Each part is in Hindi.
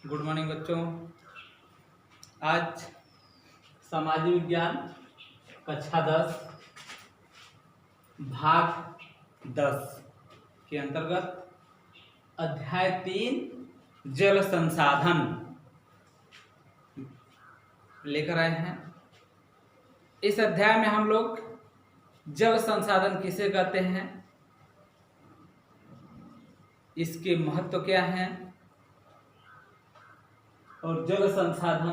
गुड मॉर्निंग बच्चों। आज सामाजिक विज्ञान कक्षा 10 भाग 10 के अंतर्गत अध्याय 3 जल संसाधन लेकर आए हैं। इस अध्याय में हम लोग जल संसाधन किसे कहते हैं, इसके महत्व क्या हैं और जल संसाधन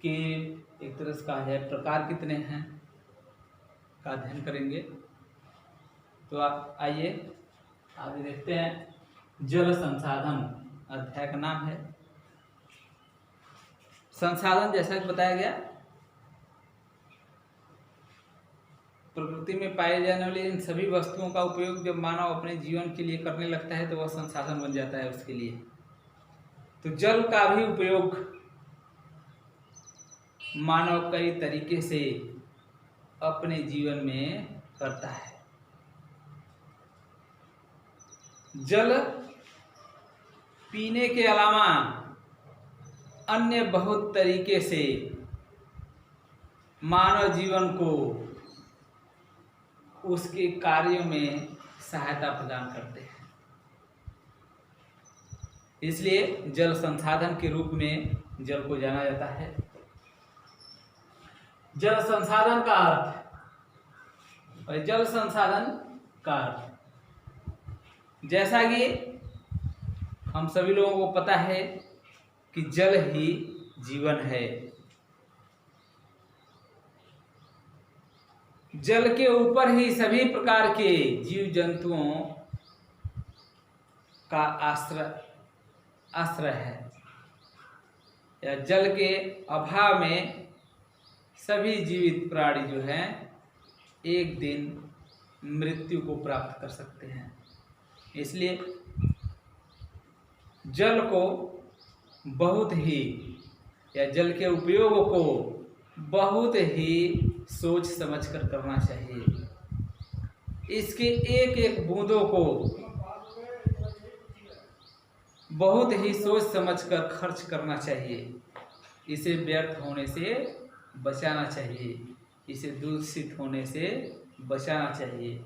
के एक तरह से कहा जाए प्रकार कितने हैं का अध्ययन करेंगे। तो आप आइए आगे देखते हैं। जल संसाधन अध्याय का नाम है। संसाधन जैसा कि बताया गया, प्रकृति में पाए जाने वाली इन सभी वस्तुओं का उपयोग जब मानव अपने जीवन के लिए करने लगता है तो वह संसाधन बन जाता है उसके लिए। तो जल का भी उपयोग मानव कई तरीके से अपने जीवन में करता है। जल पीने के अलावा अन्य बहुत तरीके से मानव जीवन को उसके कार्यों में सहायता प्रदान करते हैं। इसलिए जल संसाधन के रूप में जल को जाना जाता है। जल संसाधन का अर्थ और जल संसाधन का अर्थ, जैसा कि हम सभी लोगों को पता है कि जल ही जीवन है। जल के ऊपर ही सभी प्रकार के जीव जंतुओं का आश्रय है। या जल के अभाव में सभी जीवित प्राणी जो हैं एक दिन मृत्यु को प्राप्त कर सकते हैं। इसलिए जल को बहुत ही या जल के उपयोग को बहुत ही सोच समझकर करना चाहिए। इसके एक एक बूंदों को बहुत ही सोच समझकर खर्च करना चाहिए। इसे व्यर्थ होने से बचाना चाहिए, इसे दूषित होने से बचाना चाहिए।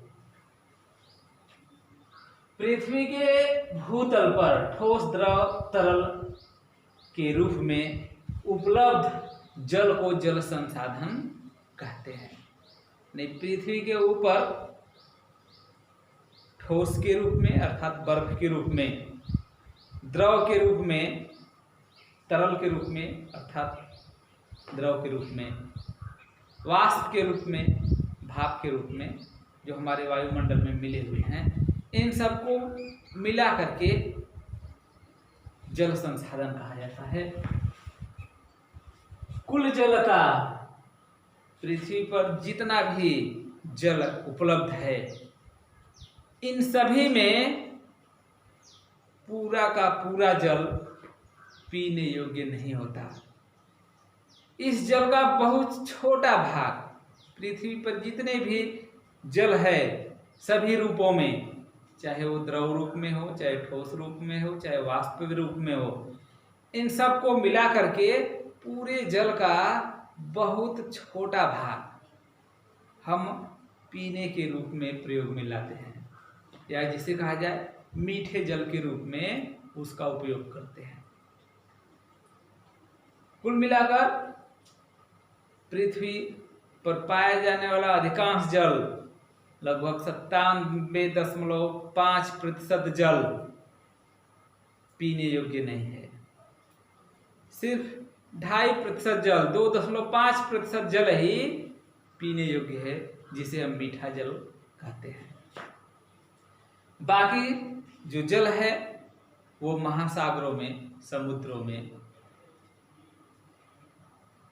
पृथ्वी के भूतल पर ठोस द्रव तरल के रूप में उपलब्ध जल को जल संसाधन कहते हैं। नहीं, पृथ्वी के ऊपर ठोस के रूप में अर्थात बर्फ के रूप में, द्रव के रूप में, तरल के रूप में अर्थात द्रव के रूप में, वाष्प के रूप में, भाप के रूप में जो हमारे वायुमंडल में मिले हुए हैं, इन सबको मिला करके जल संसाधन कहा जाता है। कुल जल का पृथ्वी पर जितना भी जल उपलब्ध है, इन सभी में पूरा का पूरा जल पीने योग्य नहीं होता। इस जल का बहुत छोटा भाग, पृथ्वी पर जितने भी जल है सभी रूपों में, चाहे वो द्रव रूप में हो, चाहे ठोस रूप में हो, चाहे वाष्प रूप में हो, इन सब को मिला करके पूरे जल का बहुत छोटा भाग हम पीने के रूप में प्रयोग में लाते हैं, या जिसे कहा जाए मीठे जल के रूप में उसका उपयोग करते हैं। कुल मिलाकर पृथ्वी पर पाया जाने वाला अधिकांश जल, लगभग 97.5% जल पीने योग्य नहीं है। सिर्फ 2.5% जल, 2.5% जल ही पीने योग्य है, जिसे हम मीठा जल कहते हैं। बाकी जो जल है वो महासागरों में, समुद्रों में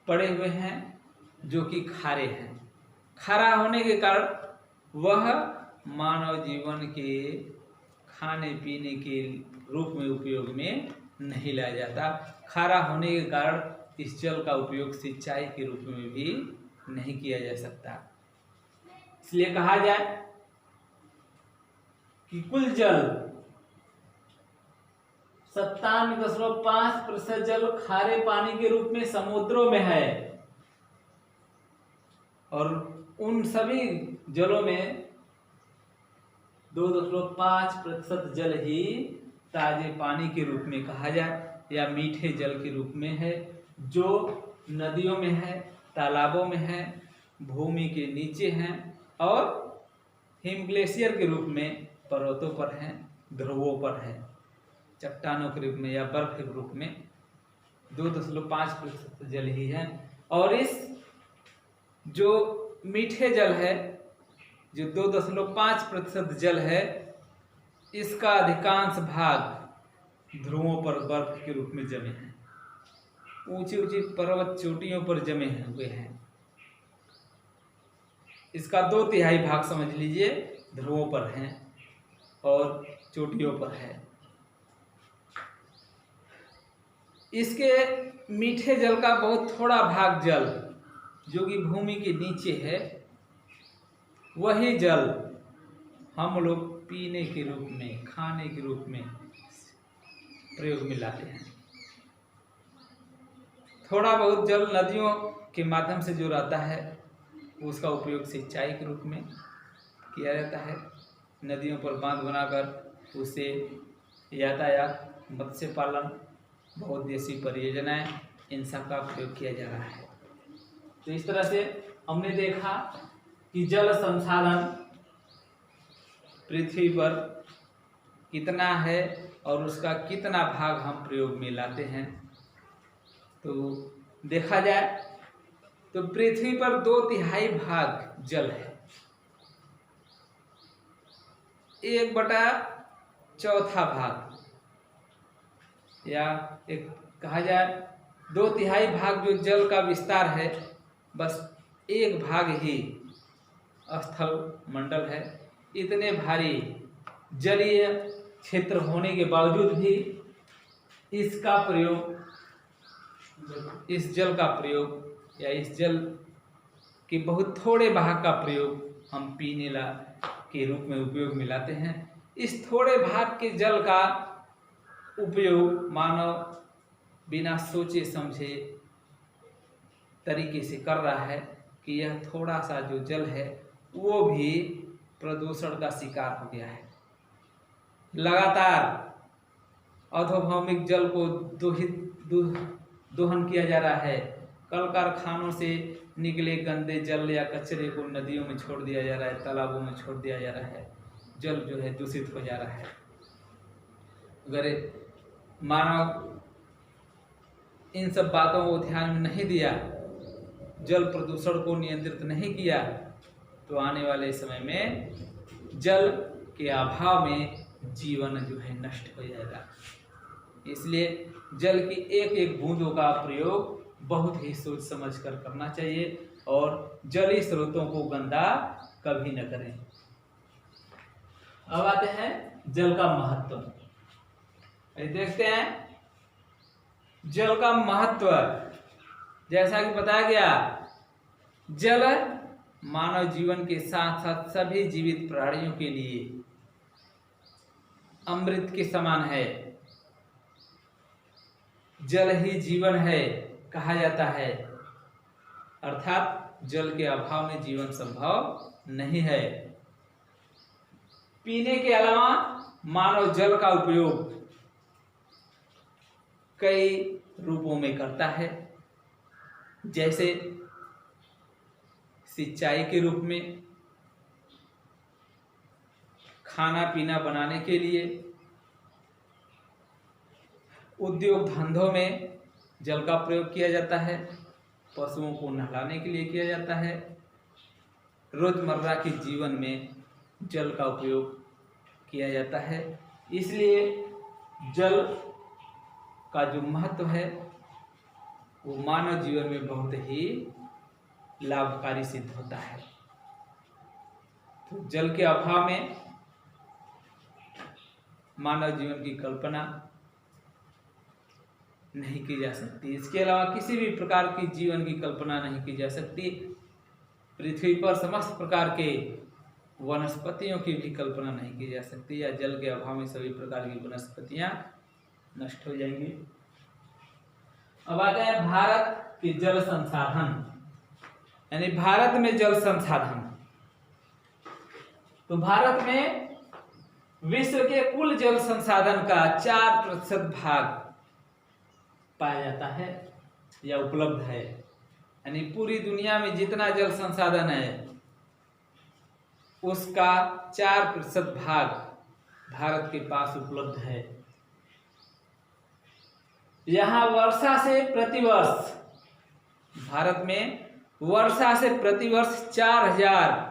पड़े हुए हैं, जो कि खारे हैं। खारा होने के कारण वह मानव जीवन के खाने पीने के रूप में उपयोग में नहीं लाया जाता। खारा होने के कारण इस जल का उपयोग सिंचाई के रूप में भी नहीं किया जा सकता। इसलिए कहा जाए कि कुल जल 97.5% जल खारे पानी के रूप में समुद्रों में है, और उन सभी जलों में 2.5% जल ही ताजे पानी के रूप में कहा जाए या मीठे जल के रूप में है, जो नदियों में है, तालाबों में है, भूमि के नीचे हैं और हिम ग्लेशियर के रूप में पर्वतों पर हैं, ध्रुवों पर है, चट्टानों के रूप में या बर्फ के रूप में 2.5% जल ही है। और इस जो मीठे जल है, जो 2.5% जल है, इसका अधिकांश भाग ध्रुवों पर बर्फ के रूप में जमे हैं, ऊंची ऊंची पर्वत चोटियों पर जमे हुए हैं। इसका 2/3 भाग समझ लीजिए ध्रुवों पर हैं और चोटियों पर है। इसके मीठे जल का बहुत थोड़ा भाग जल जो कि भूमि के नीचे है, वही जल हम लोग पीने के रूप में, खाने के रूप में प्रयोग में लाते हैं। थोड़ा बहुत जल नदियों के माध्यम से जो रहता है उसका उपयोग सिंचाई के रूप में किया जाता है। नदियों पर बांध बनाकर उससे यातायात, मत्स्य पालन, बहुउद्देशीय परियोजनाएं, इन सब का प्रयोग किया जा रहा है। तो इस तरह से हमने देखा कि जल संसाधन पृथ्वी पर कितना है और उसका कितना भाग हम प्रयोग में लाते हैं। तो देखा जाए तो पृथ्वी पर 2/3 भाग जल है, 1/4 भाग, या एक कहा जाए 2/3 भाग जो जल का विस्तार है, बस 1 भाग ही स्थल मंडल है। इतने भारी जलीय क्षेत्र होने के बावजूद भी इसका प्रयोग, इस जल का प्रयोग या इस जल के बहुत थोड़े भाग का प्रयोग हम पीने ला के रूप में उपयोग में लाते हैं। इस थोड़े भाग के जल का उपयोग मानव बिना सोचे समझे तरीके से कर रहा है कि यह थोड़ा सा जो जल है वो भी प्रदूषण का शिकार हो गया है। लगातार औद्योगिक जल को दोहन किया जा रहा है, कल कारखानों से निकले गंदे जल या कचरे को नदियों में छोड़ दिया जा रहा है, तालाबों में छोड़ दिया जा रहा है, जल जो है दूषित हो जा रहा है। अगर मानव इन सब बातों को ध्यान में नहीं दिया, जल प्रदूषण को नियंत्रित नहीं किया, तो आने वाले समय में जल के अभाव में जीवन जो है नष्ट हो जाएगा। इसलिए जल की एक एक बूंदों का प्रयोग बहुत ही सोच समझ कर करना चाहिए और जलीय स्रोतों को गंदा कभी न करें। अब आते हैं जल का महत्व। देखते हैं जल का महत्व। जैसा कि बताया गया, जल मानव जीवन के साथ साथ सभी जीवित प्राणियों के लिए अमृत के समान है। जल ही जीवन है कहा जाता है, अर्थात जल के अभाव में जीवन संभव नहीं है। पीने के अलावा मानव जल का उपयोग कई रूपों में करता है, जैसे सिंचाई के रूप में, खाना पीना बनाने के लिए, उद्योग धंधों में जल का प्रयोग किया जाता है, पशुओं को नहलाने के लिए किया जाता है, रोजमर्रा के जीवन में जल का उपयोग किया जाता है। इसलिए जल का जो महत्व है वो मानव जीवन में बहुत ही लाभकारी सिद्ध होता है। तो जल के अभाव में मानव जीवन की कल्पना नहीं की जा सकती। इसके अलावा किसी भी प्रकार की जीवन की कल्पना नहीं की जा सकती। पृथ्वी पर समस्त प्रकार के वनस्पतियों की भी कल्पना नहीं की जा सकती, या जल के अभाव में सभी प्रकार की वनस्पतियां नष्ट हो जाएंगे। अब आते हैं भारत के जल संसाधन, यानी भारत में जल संसाधन। तो भारत में विश्व के कुल जल संसाधन का 4% भाग पाया जाता है या उपलब्ध है, यानी पूरी दुनिया में जितना जल संसाधन है उसका 4% भाग भारत के पास उपलब्ध है। यहाँ वर्षा से प्रतिवर्ष, भारत में वर्षा से प्रतिवर्ष 4000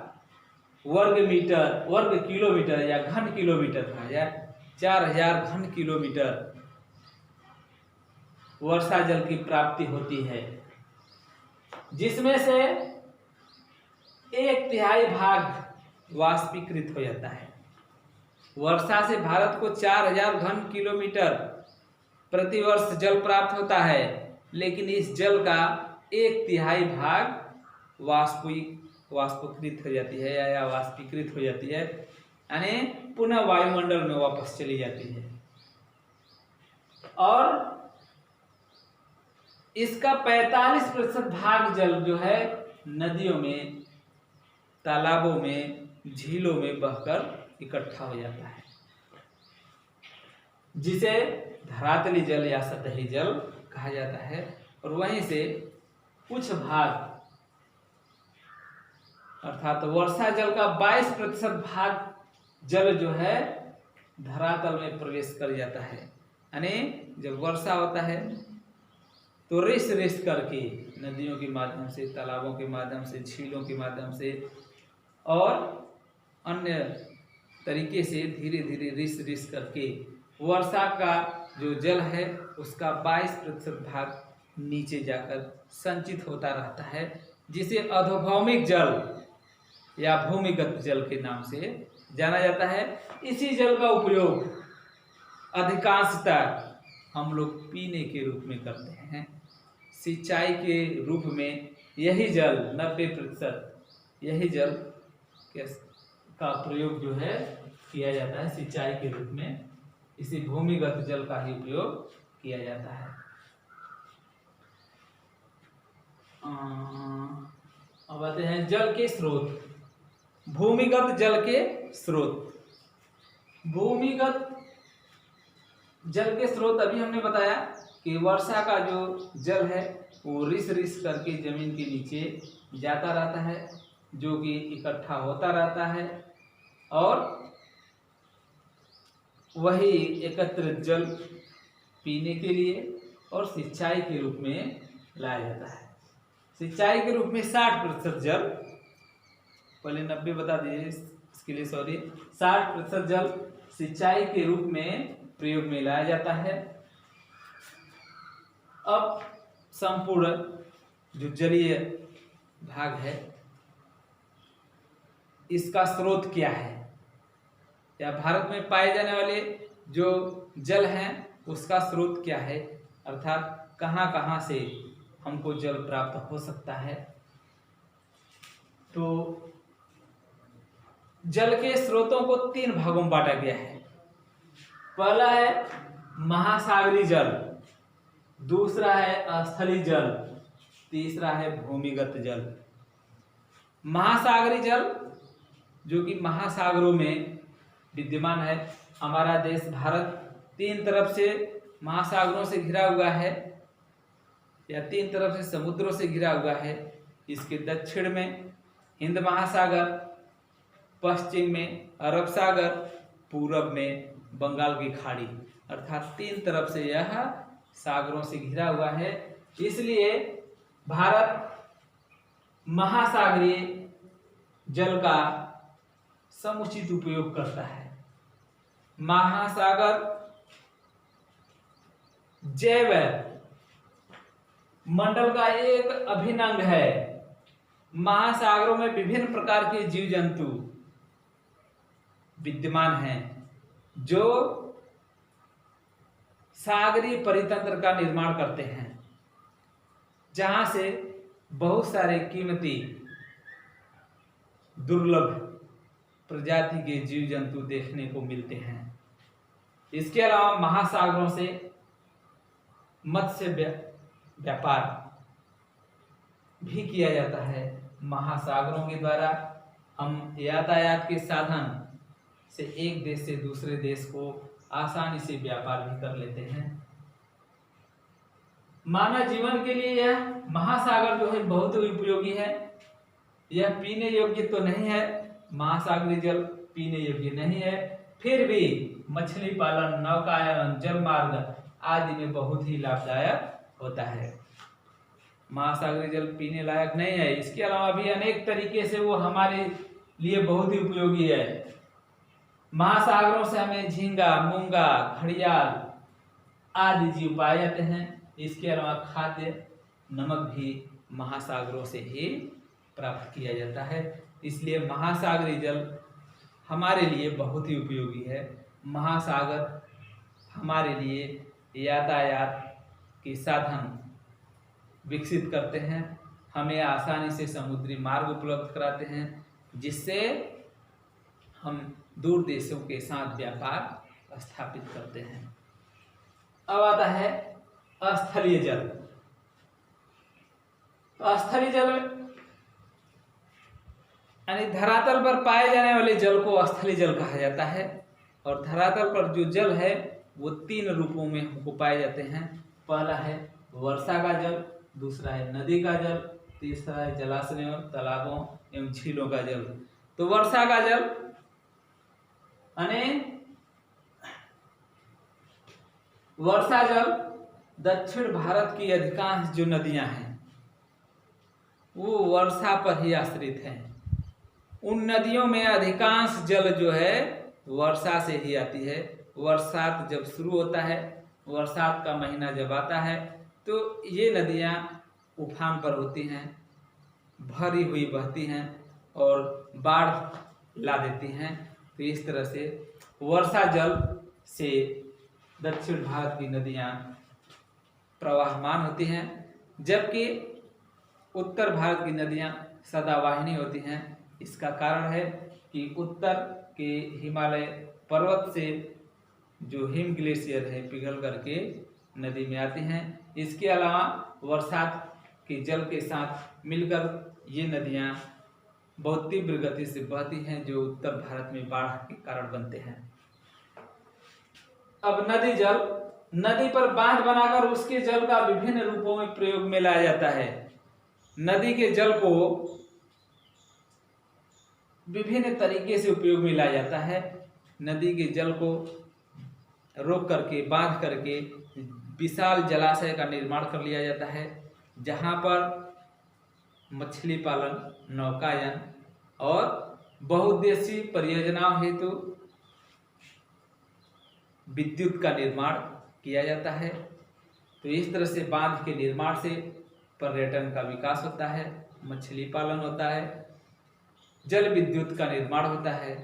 वर्ग किलोमीटर या घन किलोमीटर कहा जाए, 4000 घन किलोमीटर वर्षा जल की प्राप्ति होती है, जिसमें से 1/3 भाग वाष्पीकृत हो जाता है। वर्षा से भारत को 4000 घन किलोमीटर प्रतिवर्ष जल प्राप्त होता है, लेकिन इस जल का 1/3 भाग वाष्पीकृत हो जाती है या वाष्पीकृत हो जाती है, यानी पुनः वायुमंडल में वापस चली जाती है। और इसका 45% भाग जल जो है नदियों में, तालाबों में, झीलों में बहकर इकट्ठा हो जाता है, जिसे धरातली जल या सतही जल कहा जाता है। और वहीं से कुछ भाग अर्थात वर्षा जल का 22% भाग जल जो है धरातल में प्रवेश कर जाता है, यानी जब वर्षा होता है तो रिस रिस करके नदियों के माध्यम से, तालाबों के माध्यम से, झीलों के माध्यम से और अन्य तरीके से धीरे धीरे रिस रिस करके वर्षा का जो जल है उसका 22% भाग नीचे जाकर संचित होता रहता है, जिसे अधोभौमिक जल या भूमिगत जल के नाम से जाना जाता है। इसी जल का उपयोग अधिकांशतः हम लोग पीने के रूप में करते हैं, सिंचाई के रूप में यही जल 90% यही जल का प्रयोग जो है किया जाता है सिंचाई के रूप में। इसी भूमिगत जल का ही उपयोग किया जाता है। अब आते हैं जल के स्रोत, भूमिगत जल के स्रोत। भूमिगत जल के स्रोत अभी हमने बताया कि वर्षा का जो जल है वो रिस रिस करके जमीन के नीचे जाता रहता है, जो कि इकट्ठा होता रहता है और वही एकत्रित जल पीने के लिए और सिंचाई के रूप में लाया जाता है। सिंचाई के रूप में 60% जल, पहले 90 बता दीजिए इसके लिए, सॉरी, 60% जल सिंचाई के रूप में प्रयोग में लाया जाता है। अब संपूर्ण जो जलीय भाग है इसका स्रोत क्या है, या भारत में पाए जाने वाले जो जल हैं उसका स्रोत क्या है, अर्थात कहाँ कहाँ से हमको जल प्राप्त हो सकता है। तो जल के स्रोतों को 3 भागों में बांटा गया है। पहला है महासागरीय जल, दूसरा है स्थलीय जल, तीसरा है भूमिगत जल। महासागरीय जल जो कि महासागरों में विद्यमान है। हमारा देश भारत 3 तरफ से महासागरों से घिरा हुआ है या 3 तरफ से समुद्रों से घिरा हुआ है। इसके दक्षिण में हिंद महासागर, पश्चिम में अरब सागर, पूरब में बंगाल की खाड़ी, अर्थात 3 तरफ से यह सागरों से घिरा हुआ है। इसलिए भारत महासागरीय जल का समुचित उपयोग करता है। महासागर जैव मंडल का एक अभिन्न अंग है। महासागरों में विभिन्न प्रकार के जीव जंतु विद्यमान हैं जो सागरीय परितंत्र का निर्माण करते हैं, जहां से बहुत सारे कीमती दुर्लभ प्रजाति के जीव जंतु देखने को मिलते हैं। इसके अलावा महासागरों से मत्स्य व्यापार भी किया जाता है। महासागरों के द्वारा हम यातायात के साधन से एक देश से दूसरे देश को आसानी से व्यापार भी कर लेते हैं। मानव जीवन के लिए यह महासागर जो है बहुत ही उपयोगी है। यह पीने योग्य तो नहीं है, महासागरीय जल पीने योग्य नहीं है, फिर भी मछली पालन, नौकायन, जल मार्ग आदि में बहुत ही लाभदायक होता है। महासागरीय जल पीने लायक नहीं है, इसके अलावा भी अनेक तरीके से वो हमारे लिए बहुत ही उपयोगी है। महासागरों से हमें झींगा, मूंगा, घड़ियाल आदि जीव पाए जाते हैं। इसके अलावा खाद्य नमक भी महासागरों से ही प्राप्त किया जाता है। इसलिए महासागरीय जल हमारे लिए बहुत ही उपयोगी है। महासागर हमारे लिए यातायात के साधन विकसित करते हैं, हमें आसानी से समुद्री मार्ग उपलब्ध कराते हैं, जिससे हम दूर देशों के साथ व्यापार स्थापित करते हैं। अब आता है स्थलीय जल। स्थलीय जल यानी धरातल पर पाए जाने वाले जल को स्थलीय जल कहा जाता है। और धरातल पर जो जल है वो 3 रूपों में हमको पाए जाते हैं। पहला है वर्षा का जल, दूसरा है नदी का जल, तीसरा है जलाशयों, तालाबों एवं झीलों का जल। तो वर्षा का जल यानी वर्षा जल दक्षिण भारत की अधिकांश जो नदियां हैं वो वर्षा पर ही आश्रित हैं। उन नदियों में अधिकांश जल जो है वर्षा से ही आती है। बरसात जब शुरू होता है, बरसात का महीना जब आता है, तो ये नदियां उफान पर होती हैं, भरी हुई बहती हैं और बाढ़ ला देती हैं। तो इस तरह से वर्षा जल से दक्षिण भारत की नदियां प्रवाहमान होती हैं, जबकि उत्तर भारत की नदियां सदावाहिनी होती हैं। इसका कारण है कि उत्तर के हिमालय पर्वत से जो हिम ग्लेशियर है पिघल करके नदी में आती हैं। इसके अलावा बरसात के जल के साथ मिलकर ये नदियां बहुत तीव्र गति से बहती हैं, जो उत्तर भारत में बाढ़ के कारण बनते हैं। अब नदी जल, नदी पर बांध बनाकर उसके जल का विभिन्न रूपों में प्रयोग में लाया जाता है। नदी के जल को विभिन्न तरीके से उपयोग में लाया जाता है। नदी के जल को रोक करके, बांध करके विशाल जलाशय का निर्माण कर लिया जाता है, जहां पर मछली पालन, नौकायन और बहुउद्देशीय परियोजनाओं हेतु विद्युत का निर्माण किया जाता है। तो इस तरह से बांध के निर्माण से पर्यटन का विकास होता है, मछली पालन होता है, जल विद्युत का निर्माण होता है,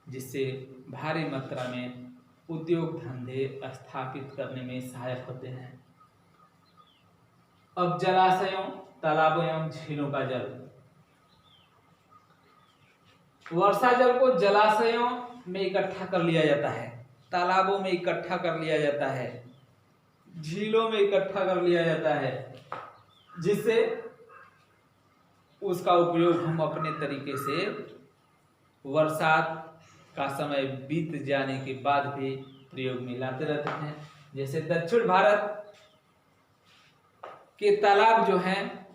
जिससे भारी मात्रा में उद्योग धंधे स्थापित करने में सहायक होते हैं। अब जलाशयों, तालाबों एवं झीलों का जल। वर्षा जल को जलाशयों में इकट्ठा कर लिया जाता है, तालाबों में इकट्ठा कर लिया जाता है, झीलों में इकट्ठा कर लिया जाता है, जिससे उसका उपयोग हम अपने तरीके से बरसात का समय बीत जाने के बाद भी प्रयोग में लाते रहते हैं। जैसे दक्षिण भारत के तालाब जो हैं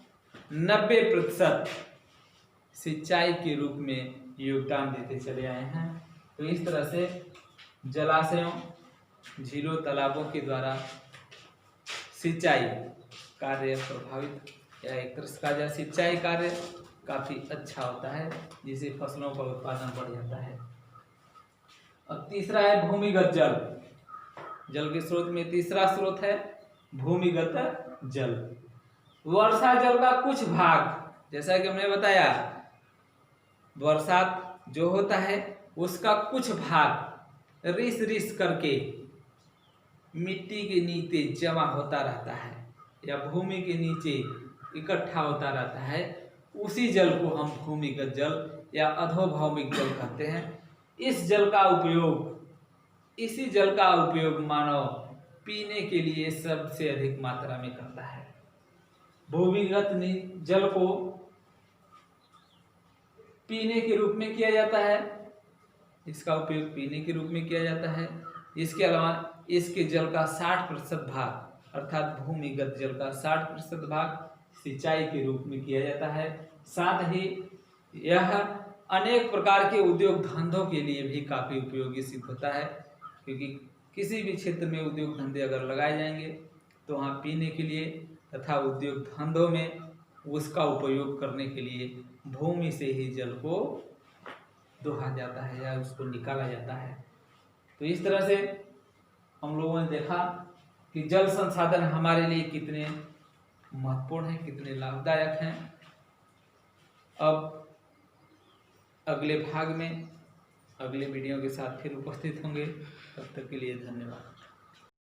90% सिंचाई के रूप में योगदान देते चले आए हैं। तो इस तरह से जलाशयों, झीलों, तालाबों के द्वारा सिंचाई कार्य प्रभावित या एक तरह से कहा जाए सिंचाई कार्य काफी अच्छा होता है, जिससे फसलों का उत्पादन बढ़ जाता है। अब तीसरा है भूमिगत जल। जल के स्रोत में तीसरा स्रोत है भूमिगत जल। वर्षा जल का कुछ भाग, जैसा कि हमने बताया, बरसात जो होता है उसका कुछ भाग रिस रिस करके मिट्टी के नीचे जमा होता रहता है या भूमि के नीचे इकट्ठा होता रहता है। उसी जल को हम भूमिगत जल या अधोभौमिक जल कहते हैं। इसी जल का उपयोग मानव पीने के लिए सबसे अधिक मात्रा में करता है। भूमिगत जल को पीने के रूप में किया जाता है, इसका उपयोग पीने के रूप में किया जाता है। इसके अलावा इसके जल का 60% भाग अर्थात भूमिगत जल का 60% भाग सिंचाई के रूप में किया जाता है। साथ ही यह अनेक प्रकार के उद्योग धंधों के लिए भी काफ़ी उपयोगी सिद्ध होता है, क्योंकि किसी भी क्षेत्र में उद्योग धंधे अगर लगाए जाएंगे तो वहाँ पीने के लिए तथा उद्योग धंधों में उसका उपयोग करने के लिए भूमि से ही जल को दोहा जाता है या उसको निकाला जाता है। तो इस तरह से हम लोगों ने देखा कि जल संसाधन हमारे लिए कितने महत्वपूर्ण हैं, कितने लाभदायक हैं। अब अगले भाग में अगले वीडियो के साथ फिर उपस्थित होंगे। तब तक के लिए धन्यवाद।